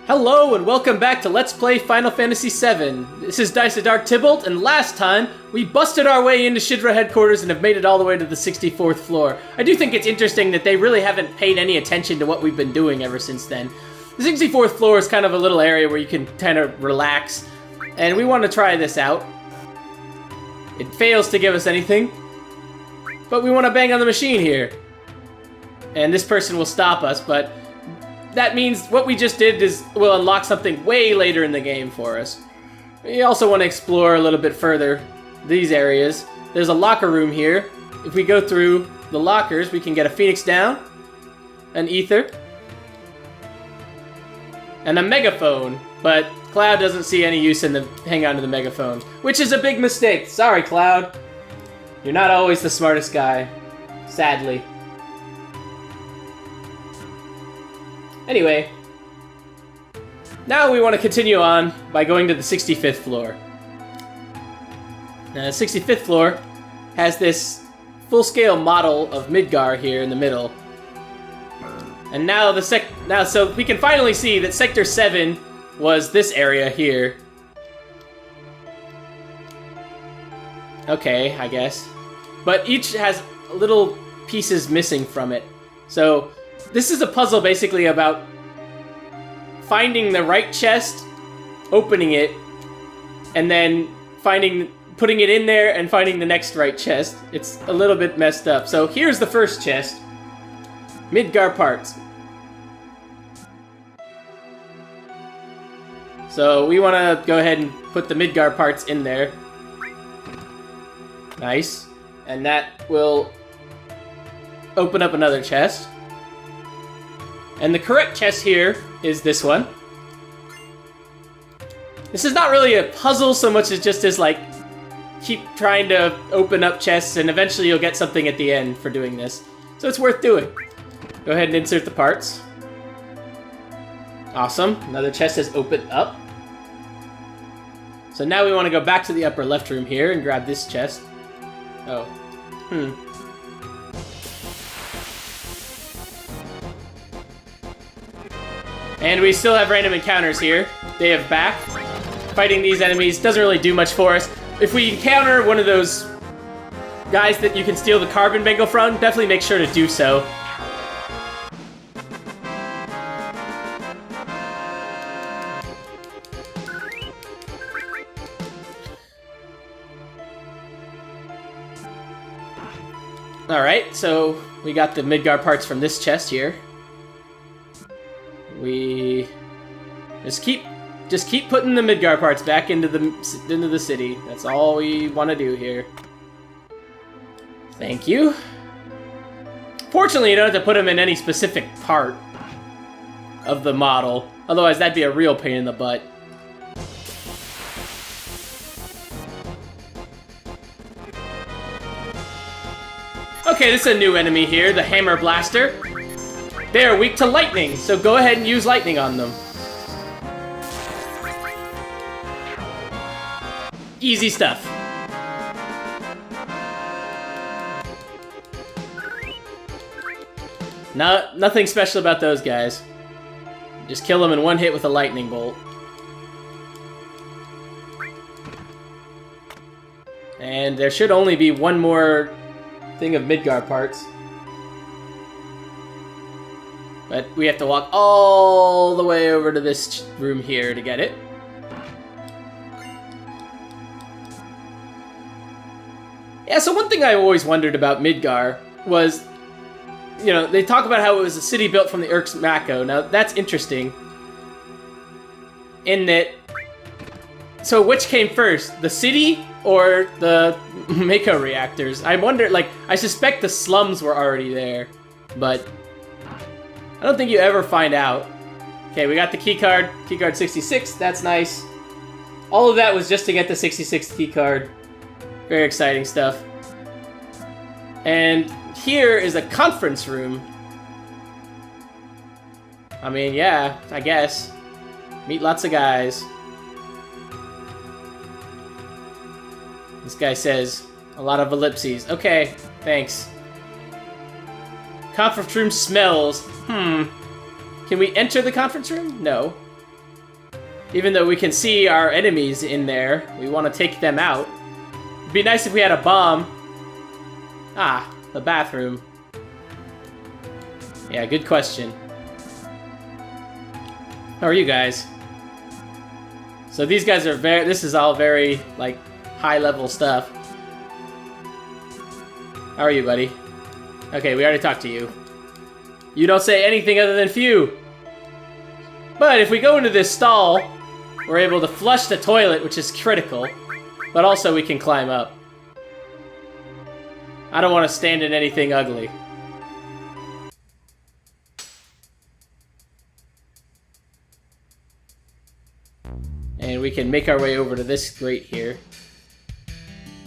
Hello and welcome back to Let's Play Final Fantasy VII. This is Dycedarg Tybolt, and last time we busted our way into Shinra Headquarters and have made it all the way to the 64th floor. I do think it's interesting that they really haven't paid any attention to what we've been doing ever since then. The 64th floor is kind of a little area where you can kind of relax, and we want to try this out. It fails to give us anything, but we want to bang on the machine here. And this person will stop us, but that means what we just did will unlock something way later in the game for us. We also want to explore a little bit further these areas. There's a locker room here. If we go through the lockers, we can get a Phoenix down, an ether, and a megaphone. But Cloud doesn't see any use in hang on to the megaphone, which is a big mistake. Sorry, Cloud. You're not always the smartest guy, sadly. Anyway, now we want to continue on by going to the 65th floor. Now, the 65th floor has this full-scale model of Midgar here in the middle. And now so we can finally see that Sector 7 was this area here. Okay, I guess. But each has little pieces missing from it. So this is a puzzle basically about finding the right chest, opening it, and then putting it in there and finding the next right chest. It's a little bit messed up. So here's the first chest. Midgar parts. So we want to go ahead and put the Midgar parts in there. Nice. And that will open up another chest. And the correct chest here is this one. This is not really a puzzle so much as just as like keep trying to open up chests and eventually you'll get something at the end for doing this. So it's worth doing. Go ahead and insert the parts. Awesome. Another chest has opened up. So now we want to go back to the upper left room here and grab this chest. Oh. And we still have random encounters here. They have back. Fighting these enemies doesn't really do much for us. If we encounter one of those guys that you can steal the carbon bangle from, definitely make sure to do so. Alright, so we got the Midgar parts from this chest here. We just keep putting the Midgar parts back into the city. That's all we want to do here. Thank you. Fortunately, you don't have to put them in any specific part of the model. Otherwise, that'd be a real pain in the butt. Okay, this is a new enemy here, the Hammer Blaster. They are weak to lightning, so go ahead and use lightning on them. Easy stuff. Nothing special about those guys. Just kill them in one hit with a lightning bolt. And there should only be one more thing of Midgar parts. But we have to walk all the way over to this room here to get it. Yeah, so one thing I always wondered about Midgar was, you know, they talk about how it was a city built from the Urks Mako. Now, that's interesting. In that, so which came first, the city or the Mako reactors? I wonder, like, I suspect the slums were already there, but I don't think you ever find out. Okay, we got the keycard. Keycard 66, that's nice. All of that was just to get the 66th keycard. Very exciting stuff. And here is a conference room. I mean, yeah, I guess. Meet lots of guys. This guy says a lot of ellipses. Okay, thanks. Conference room smells. Can we enter the conference room? No. Even though we can see our enemies in there, we want to take them out. It'd be nice if we had a bomb. Ah, the bathroom. Yeah, good question. How are you guys? So these guys are this is all very, like, high-level stuff. How are you, buddy? Okay, we already talked to you. You don't say anything other than phew. But if we go into this stall, we're able to flush the toilet, which is critical. But also we can climb up. I don't want to stand in anything ugly. And we can make our way over to this grate here.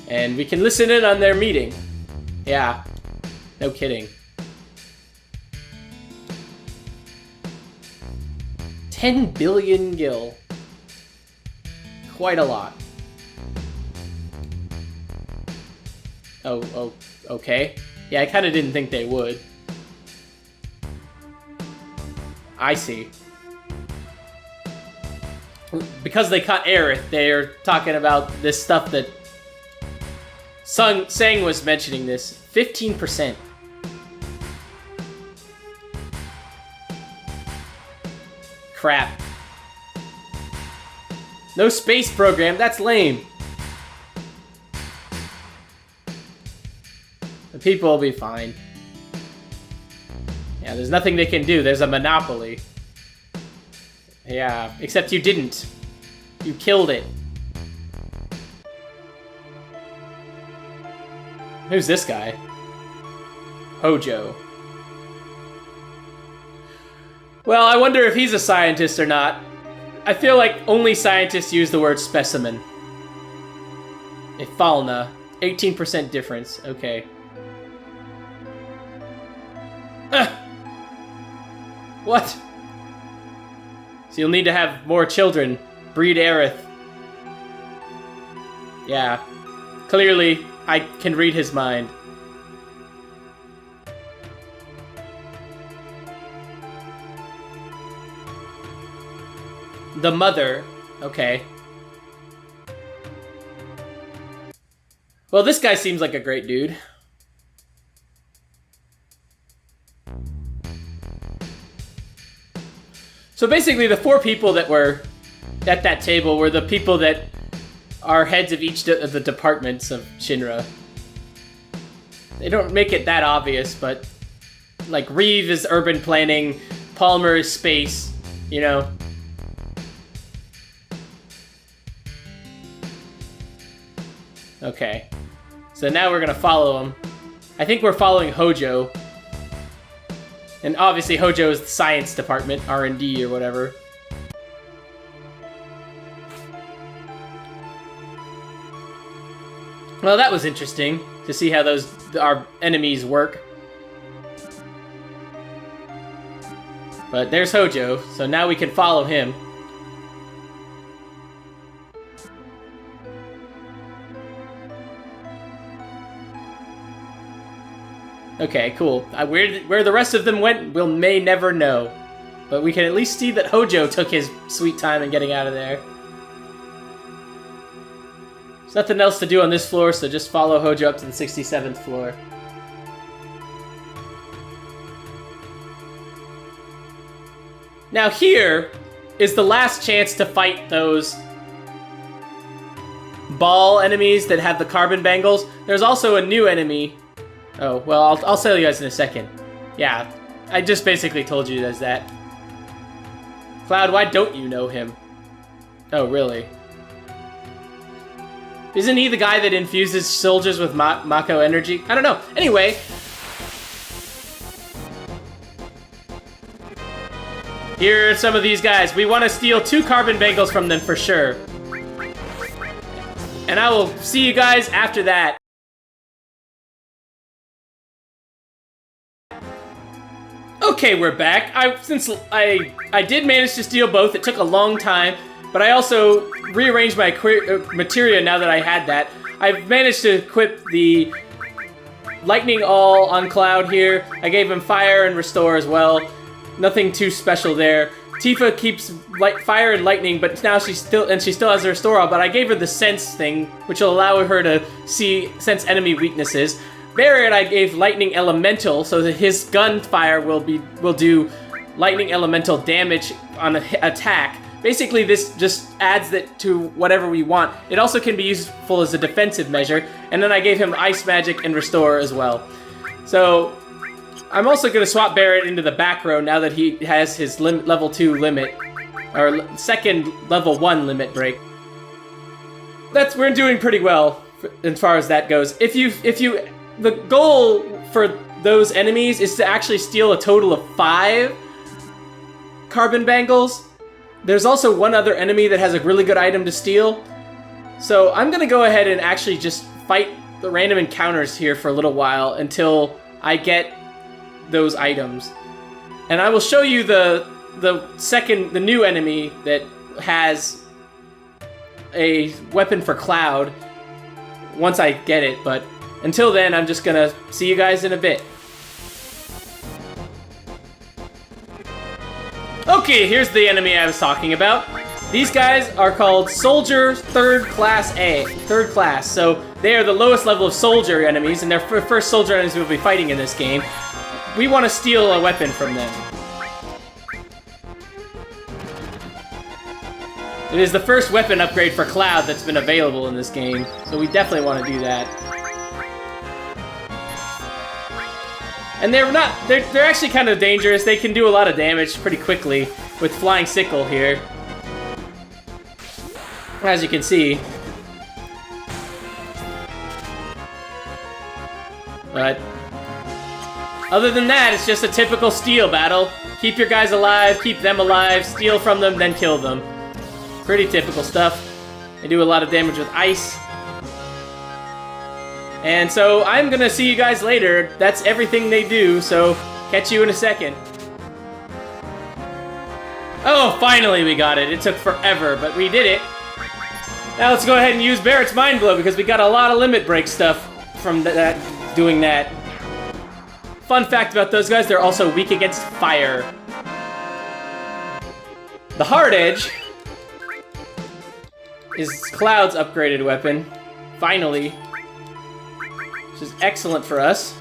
And we can listen in on their meeting. Yeah, no kidding. 10 billion gil. Quite a lot. Oh, okay. Yeah, I kind of didn't think they would. I see. Because they cut Aerith, they're talking about this stuff that Sang was mentioning this. 15%. Crap. No space program, that's lame. The people will be fine. Yeah, there's nothing they can do. There's a monopoly. Yeah, except you didn't. You killed it. Who's this guy? Hojo. Well, I wonder if he's a scientist or not. I feel like only scientists use the word specimen. A Falna. 18% difference. Okay. What? So you'll need to have more children. Breed Aerith. Yeah. Clearly, I can read his mind. The mother. Okay. Well, this guy seems like a great dude. So basically, the 4 people that were at that table were the people that are heads of each of the departments of Shinra. They don't make it that obvious, but like Reeve is urban planning, Palmer is space, you know. Okay, so now we're gonna follow him. I think we're following Hojo. And obviously Hojo is the science department, R&D or whatever. Well, that was interesting to see how our enemies work. But there's Hojo, so now we can follow him. Okay, cool. Where the rest of them went, we may never know. But we can at least see that Hojo took his sweet time in getting out of there. There's nothing else to do on this floor, so just follow Hojo up to the 67th floor. Now here is the last chance to fight those ball enemies that have the carbon bangles. There's also a new enemy. Oh, well, I'll tell you guys in a second. Yeah, I just basically told you guys that. Cloud, why don't you know him? Oh, really? Isn't he the guy that infuses soldiers with Mako energy? I don't know. Anyway. Here are some of these guys. We want to steal 2 carbon bangles from them for sure. And I will see you guys after that. Okay, we're back. Since I did manage to steal both, it took a long time, but I also rearranged my materia now that I had that. I've managed to equip the Lightning All on Cloud here. I gave him Fire and Restore as well. Nothing too special there. Tifa keeps fire and lightning, but now she still has her restore all. But I gave her the sense thing, which will allow her to sense enemy weaknesses. Barret, I gave lightning elemental, so that his gunfire will do lightning elemental damage on an attack. Basically, this just adds that to whatever we want. It also can be useful as a defensive measure. And then I gave him ice magic and restore as well. So I'm also going to swap Barret into the back row now that he has his level 2 limit, or second level 1 limit break. We're doing pretty well as far as that goes. The goal for those enemies is to actually steal a total of 5 carbon bangles. There's also one other enemy that has a really good item to steal. So I'm going to go ahead and actually just fight the random encounters here for a little while until I get those items. And I will show you the new enemy that has a weapon for Cloud once I get it, but until then I'm just gonna see you guys in a bit. Okay, here's the enemy I was talking about. These guys are called Soldier 3rd Class A. 3rd Class, so they are the lowest level of soldier enemies, and they're first soldier enemies we'll be fighting in this game. We want to steal a weapon from them. It is the first weapon upgrade for Cloud that's been available in this game, so we definitely want to do that. And they're actually kind of dangerous. They can do a lot of damage pretty quickly with Flying Sickle here, as you can see. But other than that, it's just a typical steal battle. Keep your guys alive, keep them alive, steal from them, then kill them. Pretty typical stuff. They do a lot of damage with ice. And so I'm gonna see you guys later. That's everything they do, so catch you in a second. Oh, finally we got it. It took forever, but we did it. Now let's go ahead and use Barret's Mind Blow, because we got a lot of limit break stuff from doing that. Fun fact about those guys, they're also weak against fire. The Hard Edge is Cloud's upgraded weapon, finally. Which is excellent for us.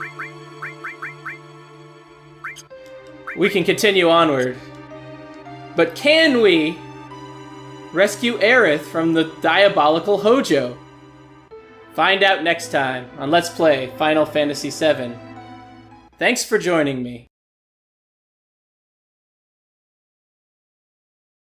We can continue onward. But can we rescue Aerith from the diabolical Hojo? Find out next time on Let's Play Final Fantasy VII. Thanks for joining me.